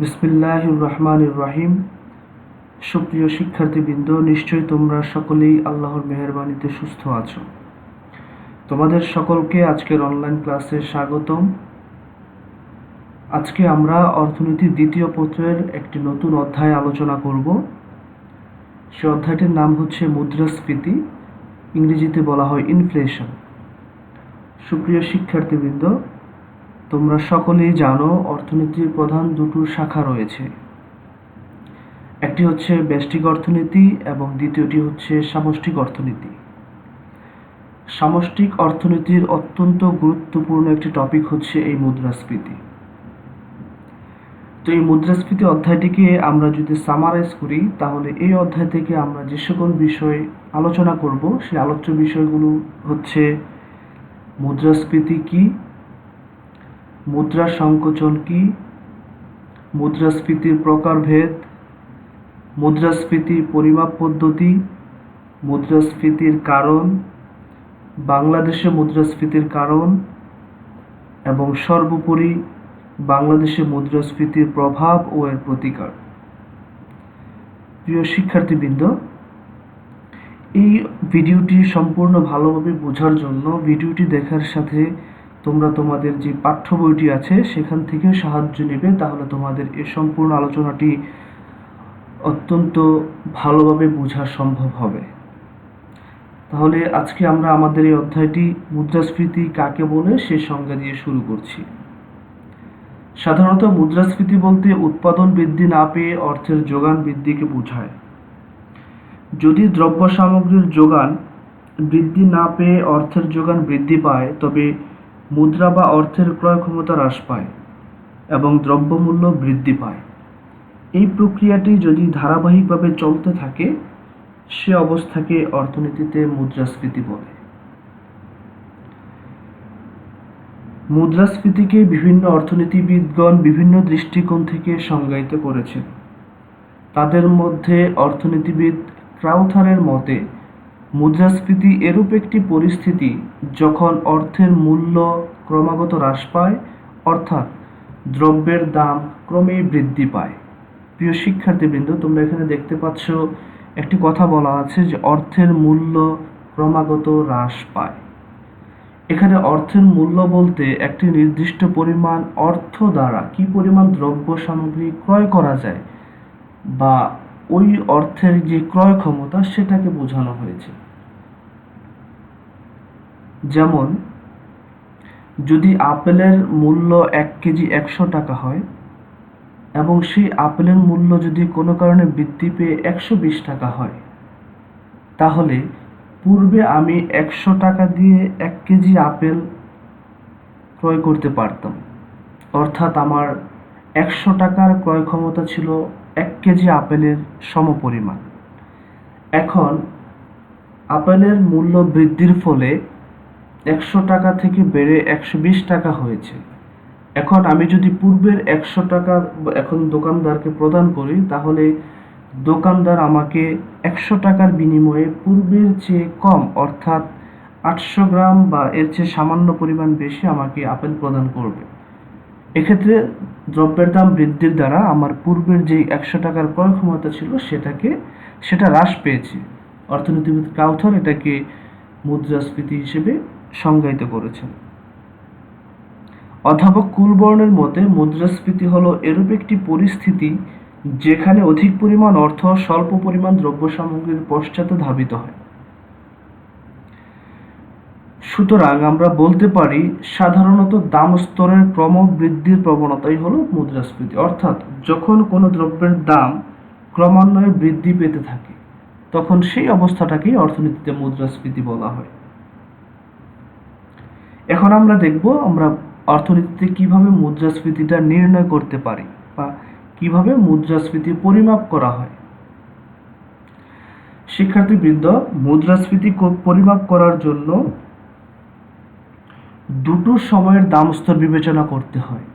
বিসমিল্লাহির রহমানির রহিম। সুপ্রিয় শিক্ষার্থীবৃন্দ, নিশ্চয়ই তোমরা সকলেই আল্লাহর মেহেরবানিতে সুস্থ আছো। তোমাদের সকলকে আজকের অনলাইন ক্লাসে স্বাগতম। আজকে আমরা অর্থনীতির দ্বিতীয় পত্রের একটি নতুন অধ্যায় আলোচনা করব। সে অধ্যায়টির নাম হচ্ছে মুদ্রাস্ফীতি, ইংরেজিতে বলা হয় ইনফ্লেশন। সুপ্রিয় শিক্ষার্থীবৃন্দ, তোমরা সকলেই জানো অর্থনীতির প্রধান দুটো শাখা রয়েছে। একটি হচ্ছে ব্যষ্টিক অর্থনীতি এবং দ্বিতীয়টি হচ্ছে সামষ্টিক অর্থনীতি। সামষ্টিক অর্থনীতির অত্যন্ত গুরুত্বপূর্ণ একটি টপিক হচ্ছে এই মুদ্রাস্ফীতি। তো এই মুদ্রাস্ফীতি অধ্যায়টিকে আমরা যদি সামারাইজ করি, তাহলে এই অধ্যায় থেকে আমরা যে সকল বিষয় আলোচনা করব সেই আলোচ্য বিষয়গুলো হচ্ছে মুদ্রাস্ফীতি কি, মুদ্রা সংকোচন কি, মুদ্রাস্ফীতির প্রকারভেদ, মুদ্রাস্ফীতি পরিমাপ পদ্ধতি, মুদ্রাস্ফীতির কারণ, বাংলাদেশে মুদ্রাস্ফীতির কারণ এবং সর্বোপরি বাংলাদেশে মুদ্রাস্ফীতির প্রভাব ও এর প্রতিকার। প্রিয় শিক্ষার্থীবৃন্দ, এই ভিডিওটি সম্পূর্ণ ভালোভাবে বোঝার জন্য ভিডিওটি দেখার সাথে তোমরা তোমাদের যে পাঠ্য বইটি আছে সেখান থেকে সাহায্য নেবে, তাহলে তোমাদের এই সম্পূর্ণ আলোচনাটি অত্যন্ত ভালোভাবে বোঝা সম্ভব হবে। তাহলে আজকে আমরা আমাদের এই অধ্যায়টি মুদ্রাস্ফীতি কাকে বলে সে সংজ্ঞা দিয়ে শুরু করছি। সাধারণত মুদ্রাস্ফীতি বলতে উৎপাদন বৃদ্ধি না পেয়ে অর্থের যোগান বৃদ্ধিকে বোঝায়। যদি দ্রব্য সামগ্রীর যোগান বৃদ্ধি না পেয়ে অর্থের যোগান বৃদ্ধি পায়, তবে মুদ্রা বা অর্থের ক্রয় ক্ষমতা হ্রাস পায় এবং দ্রব্যমূল্য বৃদ্ধি পায়। এই প্রক্রিয়াটি যদি ধারাবাহিকভাবে চলতে থাকে, সে অবস্থাকে অর্থনীতিতে মুদ্রাস্ফীতি বলে। মুদ্রাস্ফীতিকে বিভিন্ন অর্থনীতিবিদগণ বিভিন্ন দৃষ্টিকোণ থেকে সংজ্ঞায়িত করেছেন। তাদের মধ্যে অর্থনীতিবিদ ক্রাউথারের মতে মুদ্রাস্ফীতি এরূপ একটি পরিস্থিতি যখন অর্থের মূল্য ক্রমাগত হ্রাস পায়, অর্থাৎ দ্রব্যের দাম ক্রমেই বৃদ্ধি পায়। প্রিয় শিক্ষার্থীবৃন্দ, তোমরা এখানে দেখতে পাচ্ছ একটি কথা বলা আছে যে অর্থের মূল্য ক্রমাগত হ্রাস পায়। এখানে অর্থের মূল্য বলতে একটি নির্দিষ্ট পরিমাণ অর্থ দ্বারা কি পরিমাণ দ্রব্য সামগ্রী ক্রয় করা যায় বা ওই অর্থের যে ক্রয় ক্ষমতা সেটাকে বোঝানো হয়েছে। যেমন যদি আপেলের মূল্য 1 কেজি 100 টাকা হয় এবং সেই আপেলের মূল্য যদি কোনো কারণে বৃদ্ধি পেয়ে 120 টাকা হয়, তাহলে পূর্বে আমি 100 টাকা দিয়ে 1 কেজি আপেল ক্রয় করতে পারতাম, অর্থাৎ আমার 100 টাকার ক্রয় ক্ষমতা ছিল 1 কেজি আপেলের সমপরিমাণ। এখন আপেলের মূল্য বৃদ্ধির ফলে 100 টাকা থেকে বেড়ে 120 টাকা হয়েছে। এখন আমি যদি পূর্বের 100 টাকা এখন দোকানদারকে প্রদান করি, তাহলে দোকানদার আমাকে 100 টাকার বিনিময়ে পূর্বের চেয়ে কম, অর্থাৎ 800 গ্রাম বা এর চেয়ে সামান্য পরিমাণ বেশি আমাকে আপেল প্রদান করবে। এক্ষেত্রে দ্রব্যের দাম বৃদ্ধির দ্বারা আমার পূর্বের যেই 100 টাকার ক্রয় ক্ষমতা ছিল সেটা হ্রাস পেয়েছে। অর্থনীতিবিদ ক্রাউথার এটাকে মুদ্রাস্ফীতি হিসেবে সংজ্ঞায়িত করেছেন। অধ্যাপক কুলবর্নের মতে মুদ্রাস্ফীতি হলো এরূপ একটি পরিস্থিতি যেখানে অধিক পরিমাণ অর্থ স্বল্প পরিমাণ দ্রব্য সামগ্রীর পশ্চাতে ধাবিত হয়। সুতরাং আমরা বলতে পারি সাধারণত দাম স্তরের ক্রমবৃদ্ধির প্রবণতাই হলো মুদ্রাস্ফীতি, অর্থাৎ যখন কোনো দ্রব্যের দাম ক্রমান্বয়ে বৃদ্ধি পেতে থাকে তখন সেই অবস্থাটাকেই অর্থনীতিতে মুদ্রাস্ফীতি বলা হয়। এখন আমরা দেখব আমরা অর্থনীতিতে কিভাবে মুদ্রাস্ফীতিটা নির্ণয় করতে পারি বা কিভাবে মুদ্রাস্ফীতি পরিমাপ করা হয়। শিক্ষার্থীবৃন্দ, মুদ্রাস্ফীতি পরিমাপ করার জন্য দুটো সময়ের দাম স্তর বিবেচনা করতে হয়।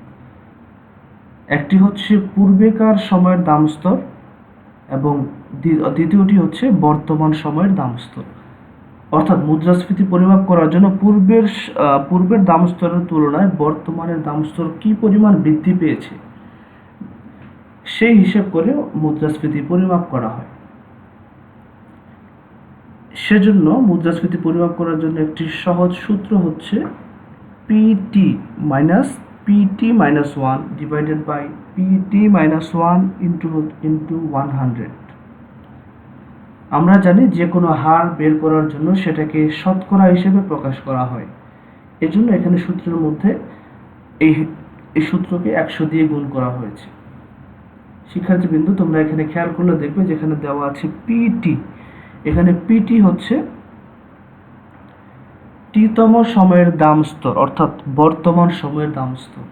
একটি হচ্ছে পূর্বেকার সময়ের দাম স্তর এবং দ্বিতীয়টি হচ্ছে বর্তমান সময়ের দাম স্তর। অর্থাৎ মুদ্রাস্ফীতি পরিমাপ করার জন্য পূর্বের দাম স্তরের তুলনায় বর্তমানের দাম স্তর কি পরিমাণ বৃদ্ধি পেয়েছে সেই হিসেব করে মুদ্রাস্ফীতি পরিমাপ করা হয়। সেজন্য মুদ্রাস্ফীতি পরিমাপ করার জন্য একটি সহজ সূত্র হচ্ছে PT-1 divided by PT-1 into 100। আমরা জানি যে কোনো হার বের করার জন্য সেটাকে শতকরা হিসেবে প্রকাশ করা হয়। এজন্য এখানে সূত্রের মধ্যে এই সূত্রকে 100 দিয়ে গুণ করা হয়েছে। শিক্ষার্থীবৃন্দ, তোমরা এখানে খেয়াল করলে দেখবে যেখানে দেওয়া আছে পিটি, এখানে পিটি হচ্ছে টি-তম সময়ের দাম স্তর, অর্থাৎ বর্তমান সময়ের দাম স্তর,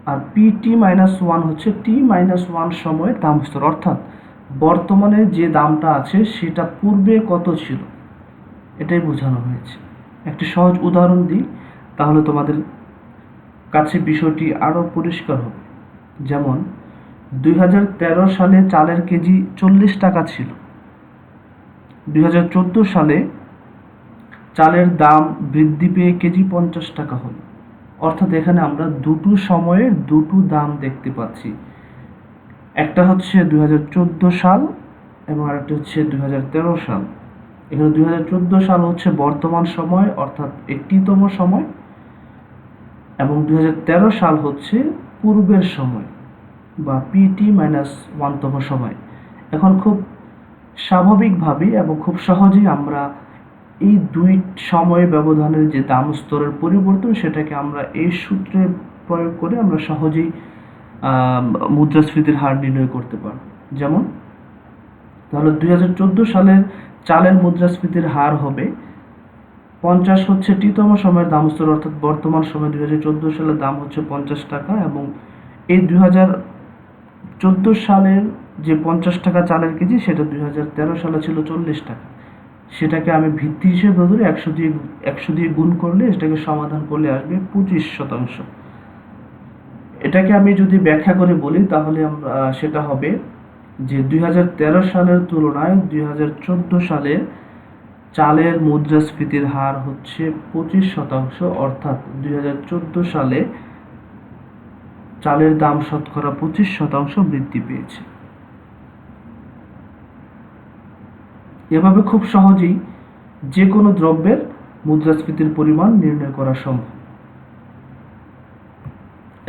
আর PT-1 হচ্ছে T-1 সময়ের দাম স্তর, অর্থাৎ বর্তমানে যে দামটা আছে সেটা পূর্বে কত ছিল এটাই বোঝানো হয়েছে। একটি সহজ উদাহরণ দিই, তাহলে তোমাদের কাছে বিষয়টি আরো পরিষ্কার হবে। যেমন 2013 সালে চালের কেজি 40 টাকা ছিল, 2014 সালে চালের দাম বৃদ্ধি পেয়ে কেজি 50 টাকা হলো। অর্থাৎ এখানে আমরা দুটো সময়ের দুটো দাম দেখতে পাচ্ছি, একটা হচ্ছে 2014 সাল এবং আরেকটা হচ্ছে 2013 সাল। এখানে 2014 সাল হচ্ছে বর্তমান সময়, অর্থাৎ 80তম সময়, এবং 2013 সাল হচ্ছে পূর্বের সময় বা PT-1তম সময়। এখন খুব স্বাভাবিকভাবে এবং খুব সহজেই আমরা এই দুই সময় ব্যবধানের যে দাম স্তরের পরিবর্তন সেটাকে আমরা এই সূত্রে প্রয়োগ করে আমরা সহজেই মুদ্রাস্ফীতির হার নির্ণয় করতে পারব। যেমন তাহলে 2014 সালের চালের মুদ্রাস্ফীতির হার হবে 50 হচ্ছে টি-তম সময়ের দাম স্তর, অর্থাৎ বর্তমান সময় 2014 সালের দাম হচ্ছে 50 টাকা, এবং এই 2014 সালের যে 50 টাকা চালের কেজি সেটা 2013 সালে ছিল 40 টাকা। সেটাকে আমি ভিত্তি হিসেবে ধরে 100 দিয়ে গুণ করলে এটাকে সমাধান করলে আসবে 25%। এটাকে আমি যদি ব্যাখ্যা করে বলি তাহলে সেটা হবে যে 2013 সালের তুলনায় 2014 সালে চালের মুদ্রাস্ফীতির হার হচ্ছে 25%, অর্থাৎ 2014 সালে চালের দাম শতকরা 25% বৃদ্ধি পেয়েছে। এভাবে খুব সহজেই যে কোনো দ্রব্যের মুদ্রাস্ফীতির পরিমাণ নির্ণয় করা সম্ভব।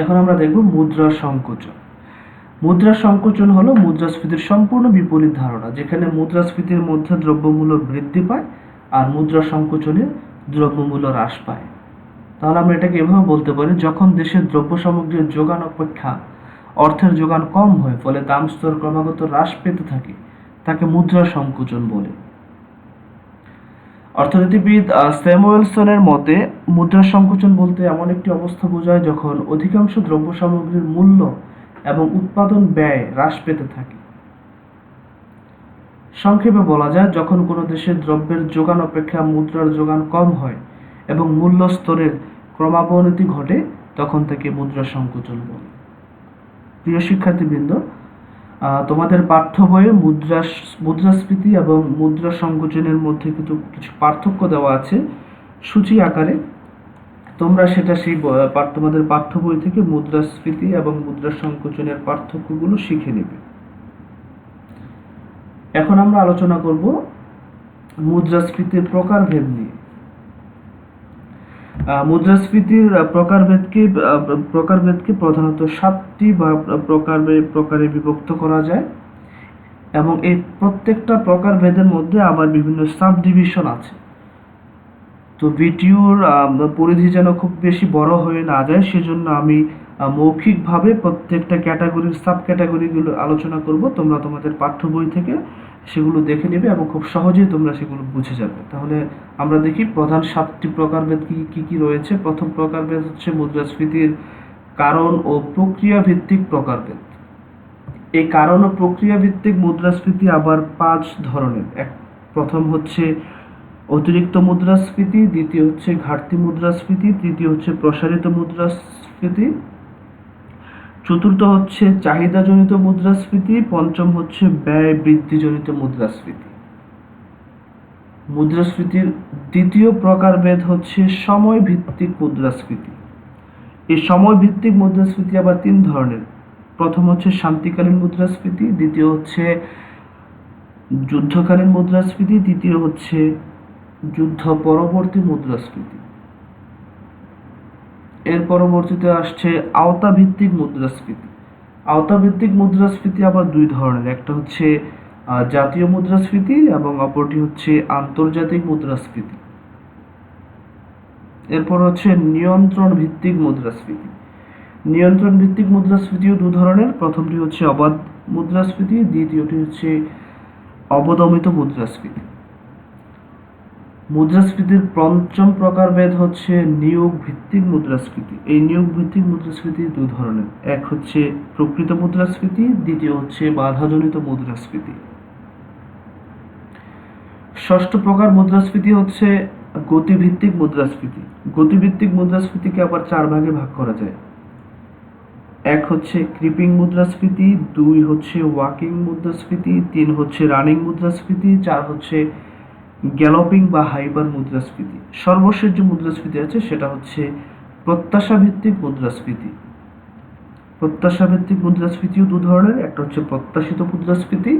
এখন আমরা দেখব মুদ্রা সংকোচন। মুদ্রা সংকোচন হলো মুদ্রাস্ফীতির সম্পূর্ণ বিপরীত ধারণা, যেখানে মুদ্রাস্ফীতির মধ্যে দ্রব্যমূল্য বৃদ্ধি পায় আর মুদ্রা সংকোচনে দ্রব্যমূল্য হ্রাস পায়। তাহলে আমরা এটাকে এভাবে বলতে পারি, যখন দেশের দ্রব্য সামগ্রীর যোগান অপেক্ষা অর্থের যোগান কম হয়, ফলে দাম স্তর ক্রমাগত হ্রাস পেতে থাকে, তাকে মুদ্রা সংকোচন বলে। অর্থনীতিবিদ স্যামুয়েলসনের মতে মুদ্রা সংকোচন বলতে এমন একটি অবস্থা বোঝায় যখন অধিকাংশ দ্রব্য সামগ্রীর মূল্য এবং উৎপাদন ব্যয় হ্রাস পেতে থাকে। সংক্ষেপে বলা যায়, যখন কোনো দেশের দ্রব্যের যোগান অপেক্ষা মুদ্রার যোগান কম হয় এবং মূল্য স্তরের ক্রমাবনতি ঘটে, তখন তাকে মুদ্রা সংকোচন বলে। প্রিয় শিক্ষার্থীবৃন্দ, তোমাদের পাঠ্য বইয়ে মুদ্রাস্ফীতি এবং মুদ্রা সংকোচনের মধ্যে কিন্তু কিছু পার্থক্য দেওয়া আছে সূচি আকারে। তোমরা সেটা তোমাদের পাঠ্য বই থেকে মুদ্রাস্ফীতি এবং মুদ্রা সংকোচনের পার্থক্যগুলো শিখে নেবে। এখন আমরা আলোচনা করব মুদ্রাস্ফীতির প্রকারভেদ নিয়ে। মুদ্রাস্ফীতির প্রকারভেদকে প্রধানত 7টি প্রকারে বিভক্ত করা যায়, এবং এই প্রত্যেকটা প্রকারভেদের মধ্যে আবার বিভিন্ন সাব ডিভিশন আছে। তো ভিডিওর পরিধি যেন খুব বেশি বড় হয়ে না যায়, সেজন্য আমি মৌখিকভাবে প্রত্যেকটা ক্যাটাগরির সাব ক্যাটাগরিগুলো আলোচনা করব। তোমরা তোমাদের পাঠ্য বই থেকে সেগুলো দেখে নেবে এবং খুব সহজেই তোমরা সেগুলো বুঝে যাবে। তাহলে আমরা দেখি প্রধান 7টি প্রকারভেদ কি রয়েছে। প্রথম প্রকারভেদ হচ্ছে মুদ্রাস্ফীতির কারণ ও প্রক্রিয়া ভিত্তিক প্রকারভেদ। এই কারণ ও প্রক্রিয়া ভিত্তিক মুদ্রাস্ফীতি আবার 5 ধরনের। প্রথম হচ্ছে অতিরিক্ত মুদ্রাস্ফীতি, দ্বিতীয় হচ্ছে ঘাটতি মুদ্রাস্ফীতি, তৃতীয় হচ্ছে প্রসারিত মুদ্রাস্ফীতি, চতুর্থ হচ্ছে চাহিদাজনিত মুদ্রাস্ফীতি, পঞ্চম হচ্ছে ব্যয় বৃদ্ধিজনিত মুদ্রাস্ফীতি। মুদ্রাস্ফীতির দ্বিতীয় প্রকারভেদ হচ্ছে সময় ভিত্তিক মুদ্রাস্ফীতি। এই সময় ভিত্তিক মুদ্রাস্ফীতি আবার 3 ধরনের। প্রথম হচ্ছে শান্তিকালীন মুদ্রাস্ফীতি, দ্বিতীয় হচ্ছে যুদ্ধকালীন মুদ্রাস্ফীতি, তৃতীয় হচ্ছে যুদ্ধ পরবর্তী মুদ্রাস্ফীতি। এর পরবর্তীতে আসছে আওতাভিত্তিক মুদ্রাস্ফীতি। আওতাভিত্তিক মুদ্রাস্ফীতি আবার দুই ধরনের, একটা হচ্ছে জাতীয় মুদ্রাস্ফীতি এবং অপরটি হচ্ছে আন্তর্জাতিক মুদ্রাস্ফীতি। এরপর হচ্ছে নিয়ন্ত্রণ ভিত্তিক মুদ্রাস্ফীতি। নিয়ন্ত্রণ ভিত্তিক মুদ্রাস্ফীতিও দু ধরনের, প্রথমটি হচ্ছে অবাধ মুদ্রাস্ফীতি, দ্বিতীয়টি হচ্ছে অবদমিত মুদ্রাস্ফীতি। মুদ্রাস্ফীতির পঞ্চম প্রকারভেদ হচ্ছে নিয়োগ ভিত্তিক মুদ্রাস্ফীতি। এই নিয়োগ ভিত্তিক মুদ্রাস্ফীতি দু ধরনের, এক হচ্ছে প্রকৃত মুদ্রাস্ফীতি, দ্বিতীয় হচ্ছে বাধাজনিত মুদ্রাস্ফীতি। ষষ্ঠ প্রকার মুদ্রাস্ফীতি হচ্ছে গতিভিত্তিক মুদ্রাস্ফীতি। গতিভিত্তিক মুদ্রাস্ফীতিকে আবার চার ভাগে ভাগ করা যায়। এক হচ্ছে ক্রিপিং মুদ্রাস্ফীতি, দুই হচ্ছে ওয়াকিং মুদ্রাস্ফীতি, তিন হচ্ছে রানিং মুদ্রাস্ফীতি, চার হচ্ছে গ্যালোপিং বা হাইপার মুদ্রাস্ফীতি। সর্বশেষ যে মুদ্রাস্ফীতি আছে সেটা হচ্ছে প্রত্যাশা ভিত্তিক মুদ্রাস্ফীতি। প্রত্যাশা ভিত্তিক মুদ্রাস্ফীতিও দু ধরনের, একটা হচ্ছে প্রত্যাশিত মুদ্রাস্ফীতি,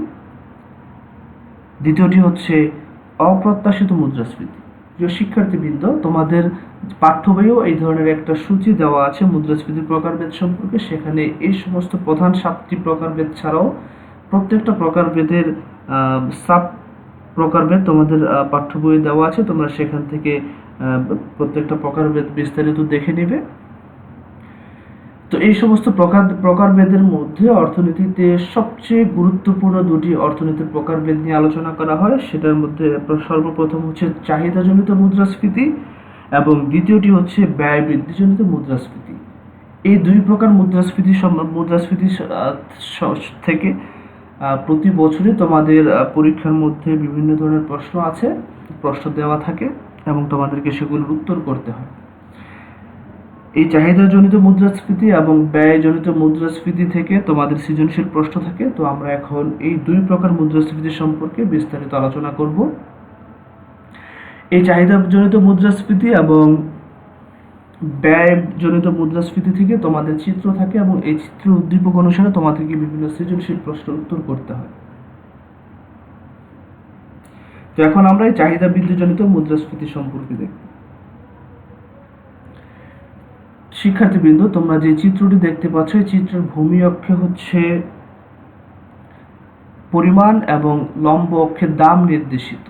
দ্বিতীয়টি হচ্ছে অপ্রত্যাশিত মুদ্রাস্ফীতি। প্রিয় শিক্ষার্থীবৃন্দ, তোমাদের পাঠ্য বইয়েও এই ধরনের একটা সূচি দেওয়া আছে মুদ্রাস্ফীতির প্রকারভেদ সম্পর্কে। সেখানে এই সমস্ত প্রধান 7টি প্রকারভেদ ছাড়াও প্রত্যেকটা প্রকারভেদের সাব প্রকারভেদ তোমাদের পাঠ্য বইয়ে দেওয়া আছে। তোমরা সেখান থেকে প্রত্যেকটা প্রকারভেদ বিস্তারিত দেখে নিবে। তো এই সমস্ত প্রকারভেদের মধ্যে অর্থনীতিতে সবচেয়ে গুরুত্বপূর্ণ দুটি অর্থনীতির প্রকারভেদ নিয়ে আলোচনা করা হয়। সেটার মধ্যে সর্বপ্রথম হচ্ছে চাহিদাজনিত মুদ্রাস্ফীতি এবং দ্বিতীয়টি হচ্ছে ব্যয় বৃদ্ধিজনিত মুদ্রাস্ফীতি। এই দুই প্রকার মুদ্রাস্ফীতি থেকে প্রতি বছরই তোমাদের পরীক্ষার মধ্যে বিভিন্ন ধরনের প্রশ্ন দেওয়া থাকে এবং তোমাদেরকে সেগুলোর উত্তর করতে হয়। এই চাহিদাজনিত মুদ্রাস্ফীতি এবং ব্যয়জনিত মুদ্রাস্ফীতি থেকে তোমাদের সৃজনশীল প্রশ্ন থাকে। তো আমরা এখন এই দুই প্রকার মুদ্রাস্ফীতি সম্পর্কে বিস্তারিত আলোচনা করব। এই চাহিদাজনিত মুদ্রাস্ফীতি এবং ব্যয়জনিত মুদ্রাস্ফীতি থেকে তোমাদের চিত্র থাকে এবং এই চিত্রের উদ্দীপক অনুসারে তোমাদেরকে বিভিন্ন সৃজনশীল প্রশ্নের উত্তর করতে হয়। তো এখন আমরা এই চাহিদা বৃদ্ধিজনিত মুদ্রাস্ফীতি সম্পর্কে দেখব। শিক্ষার্থীবৃন্দ, তোমরা যে চিত্রটি দেখতে পাচ্ছ, এই চিত্রের ভূমি অক্ষে হচ্ছে পরিমাণ এবং লম্ব অক্ষে দাম নির্দেশিত।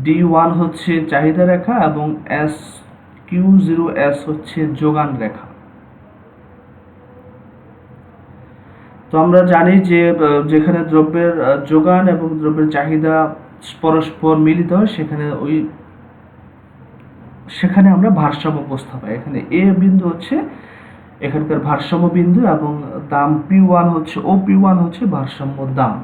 D1 হচ্ছে চাহিদা রেখা এবং Q0S হচ্ছে যোগান রেখা। তো আমরা জানি যে যেখানে দ্রব্যের যোগান এবং দ্রব্যের চাহিদা পরস্পর মিলিত হয় সেখানে আমরা ভারসাম্য অবস্থা পাই। এখানে এ বিন্দু হচ্ছে এখানকার ভারসাম্য বিন্দু এবং দাম P1 হচ্ছে OP1 হচ্ছে ভারসাম্য দাম।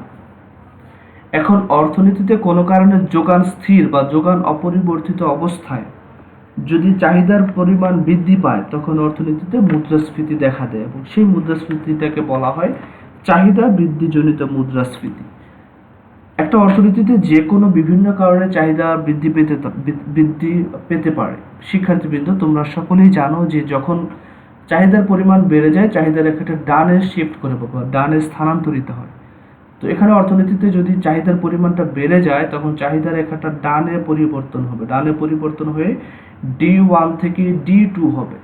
এখন অর্থনীতিতে কোনো কারণে যোগান স্থির বা যোগান অপরিবর্তিত অবস্থায় যদি চাহিদার পরিমাণ বৃদ্ধি পায় তখন অর্থনীতিতে মুদ্রাস্ফীতি দেখা দেয় এবং সেই মুদ্রাস্ফীতিটাকে বলা হয় চাহিদা বৃদ্ধিজনিত মুদ্রাস্ফীতি। একটা অর্থনীতিতে যে কোনো বিভিন্ন কারণে চাহিদা বৃদ্ধি পেতে পারে। শিক্ষার্থীবৃন্দ, তোমরা সকলেই জানো যে যখন চাহিদার পরিমাণ বেড়ে যায় চাহিদা রেখাটা ডানে শিফট করে বা ডানে স্থানান্তরিত হয়। তো এখানে অর্থনীতিতে যদি চাহিদার পরিমাণটা বেড়ে যায় তখন চাহিদা রেখাটা ডানে পরিবর্তন হয়ে D1 থেকে D2 হবে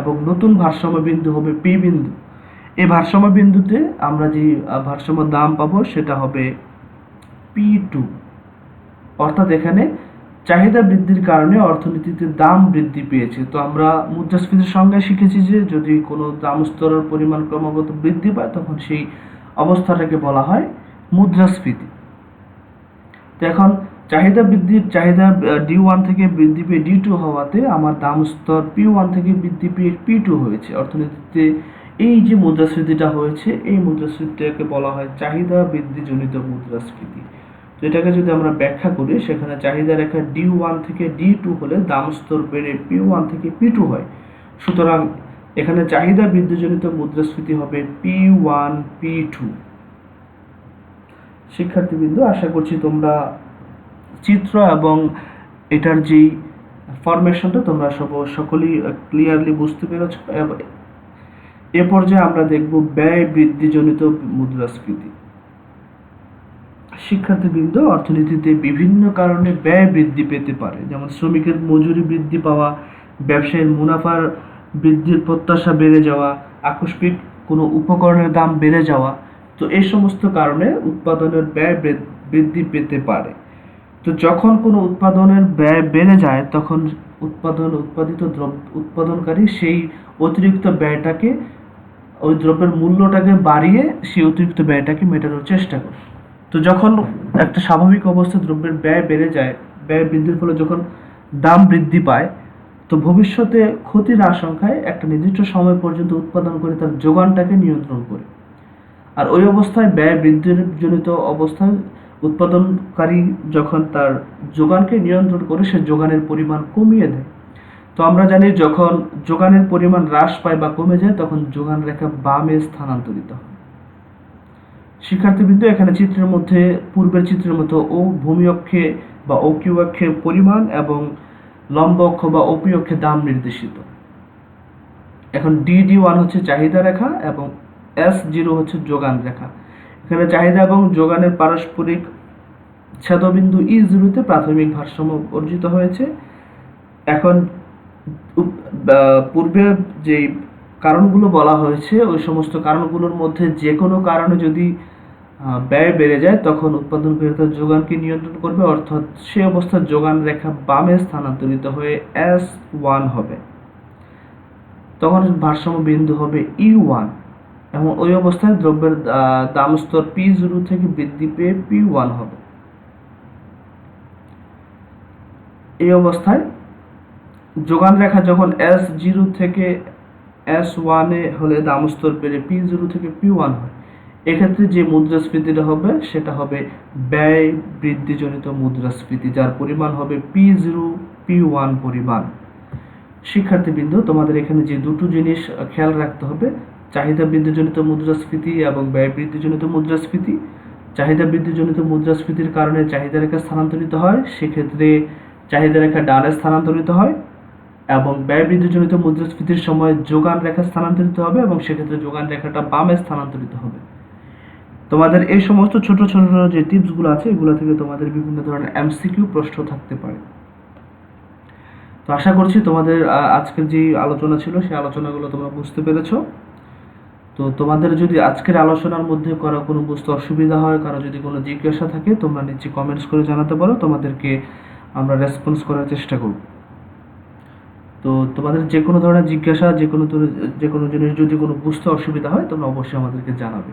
এবং নতুন ভারসাম্য বিন্দু হবে P বিন্দু। এই ভারসাম্য বিন্দুতে আমরা যে ভারসাম্য দাম পাবো সেটা হবে P2। অর্থাৎ এখানে চাহিদা বৃদ্ধির কারণে অর্থনীতিতে দাম বৃদ্ধি পেয়েছে। তো আমরা মুদ্রাস্ফীতির সংজ্ঞা শিখেছি যে যদি কোনো দাম স্তরের পরিমাণ ক্রমাগত বৃদ্ধি পায় তখন সেই অবস্থাটাকে বলা হয় মুদ্রাস্ফীতি। তো এখন চাহিদা D1 থেকে বৃদ্ধি পেয়ে D2 হওয়াতে আমার দাম স্তর P1 থেকে বৃদ্ধি পেয়ে P2 হয়েছে। অর্থনীতিতে এই যে মুদ্রাস্ফীতিটা হয়েছে এই মুদ্রাস্ফীতিটাকে বলা হয় চাহিদা বৃদ্ধিজনিত মুদ্রাস্ফীতি। তো এটাকে যদি আমরা ব্যাখ্যা করি, সেখানে চাহিদা রেখা D1 থেকে D2 হলে দাম স্তর বেড়ে P1 থেকে P2 হয়। সুতরাং এখানে চাহিদা বৃদ্ধিজনিত মুদ্রাস্ফীতি হবে P1 P2। শিক্ষার্থীবৃন্দ, আশা করছি তোমরা চিত্র এবং এটার যেই ফরমেশনটা তোমরা সকলেই ক্লিয়ারলি বুঝতে পেরেছ। এ পর্যায়ে আমরা দেখব ব্যয় বৃদ্ধিজনিত মুদ্রাস্ফীতি। শিক্ষার্থীবৃন্দ, অর্থনীতিতে বিভিন্ন কারণে ব্যয় বৃদ্ধি পেতে পারে, যেমন শ্রমিকের মজুরি বৃদ্ধি পাওয়া, ব্যবসায়ীর মুনাফার বৃদ্ধির প্রত্যাশা বেড়ে যাওয়া, আকস্মিক কোনো উপকরণের দাম বেড়ে যাওয়া। তো এই সমস্ত কারণে উৎপাদনের ব্যয় বৃদ্ধি পেতে পারে। তো যখন কোনো উৎপাদনের ব্যয় বেড়ে যায় তখন উৎপাদনকারী সেই অতিরিক্ত ব্যয়টাকে, ওই দ্রব্যের মূল্যটাকে বাড়িয়ে সেই অতিরিক্ত ব্যয়টাকে মেটানোর চেষ্টা করে। তো যখন একটা স্বাভাবিক অবস্থায় দ্রব্যের ব্যয় বেড়ে যায়, ব্যয় বৃদ্ধির ফলে যখন দাম বৃদ্ধি পায়, তো ভবিষ্যতে ক্ষতির আশঙ্কায় একটা নির্দিষ্ট সময় পর্যন্ত উৎপাদন করে তার যোগানটাকে নিয়ন্ত্রণ করে। আর ওই অবস্থায় ব্যয় বৃদ্ধির জনিত অবস্থায় উৎপাদনকারী যখন তার যোগানকে নিয়ন্ত্রণ করে, সে যোগানের পরিমাণ কমিয়ে দেয়। তো আমরা জানি যখন যোগানের পরিমাণ হ্রাস পায় বা কমে যায় তখন যোগান রেখা বামে স্থানান্তরিত হয়। শিক্ষার্থীবৃন্দ, এখানে চিত্রের মধ্যে পূর্বের চিত্রের মতো ভূমি অক্ষে বা কিউ অক্ষে পরিমাণ এবং লম্ব অক্ষ বা ওপি অক্ষে দাম নির্দেশিত। এখন DD1 হচ্ছে চাহিদা রেখা এবং S0 হচ্ছে যোগান রেখা। এখানে চাহিদা এবং যোগানের পারস্পরিক ছেদবিন্দু E0-তে প্রাথমিক ভারসাম্য অর্জিত হয়েছে। এখন পূর্বে যে কারণগুলো বলা হয়েছে, ওই সমস্ত কারণগুলোর মধ্যে যে কোনো কারণে যদি ব্যয় বেড়ে যায় তখন উৎপাদনকারী তার যোগানকে নিয়ন্ত্রণ করবে, অর্থাৎ সে অবস্থায় যোগান রেখা বামে স্থানান্তরিত হয়ে S1 হবে। তখন ভারসাম্য বিন্দু হবে E1 এবং ওই অবস্থায় দ্রব্যের দাম স্তর P0 থেকে বৃদ্ধি পেয়ে P1 হবে। এই অবস্থায় যোগান রেখা যখন S0 থেকে S1 এ হলে দাম স্তর বেড়ে P0 থেকে P1 হয়। এক্ষেত্রে যে মুদ্রাস্ফীতিটা হবে সেটা হবে ব্যয় বৃদ্ধিজনিত মুদ্রাস্ফীতি, যার পরিমাণ হবে P0 P1 পরিমাণ। শিক্ষার্থীবৃন্দ, তোমাদের এখানে যে দুটো জিনিস খেয়াল রাখতে হবে, চাহিদা বৃদ্ধিজনিত মুদ্রাস্ফীতি এবং ব্যয় বৃদ্ধিজনিত মুদ্রাস্ফীতি। চাহিদা বৃদ্ধিজনিত মুদ্রাস্ফীতির কারণে চাহিদা রেখা স্থানান্তরিত হয়, সেক্ষেত্রে চাহিদা রেখা ডানে স্থানান্তরিত হয়, এবং ব্যয় বৃদ্ধিজনিত মুদ্রাস্ফীতির সময় যোগান রেখা স্থানান্তরিত হবে এবং সেক্ষেত্রে যোগান রেখাটা বামে স্থানান্তরিত হবে। তোমাদের এই সমস্ত ছোট ছোট যে টিপসগুলো আছে, এগুলো থেকে তোমাদের বিভিন্ন ধরনের MCQ প্রশ্ন থাকতে পারে। তো আশা করছি তোমাদের আজকের যে আলোচনা ছিল সেই আলোচনাগুলো তোমরা বুঝতে পেরেছো। তো তোমাদের যদি আজকের আলোচনার মধ্যে কোনো বুঝতে অসুবিধা হয়, কারো যদি কোনো জিজ্ঞাসা থাকে, তোমরা নিচে কমেন্টস করে জানাতে পারো, তোমাদেরকে আমরা রেসপন্স করার চেষ্টা করব। তো তোমাদের যে কোনো ধরনের জিজ্ঞাসা, যে কোনো জিনিস যদি কোনো বুঝতে অসুবিধা হয়, তোমরা অবশ্যই আমাদেরকে জানাবে।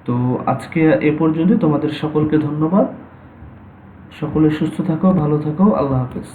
তো আজকে এ পর্যন্ত। তোমাদের সকলকে ধন্যবাদ। সকলে সুস্থ থাকো, ভালো থাকো। আল্লাহ হাফেজ।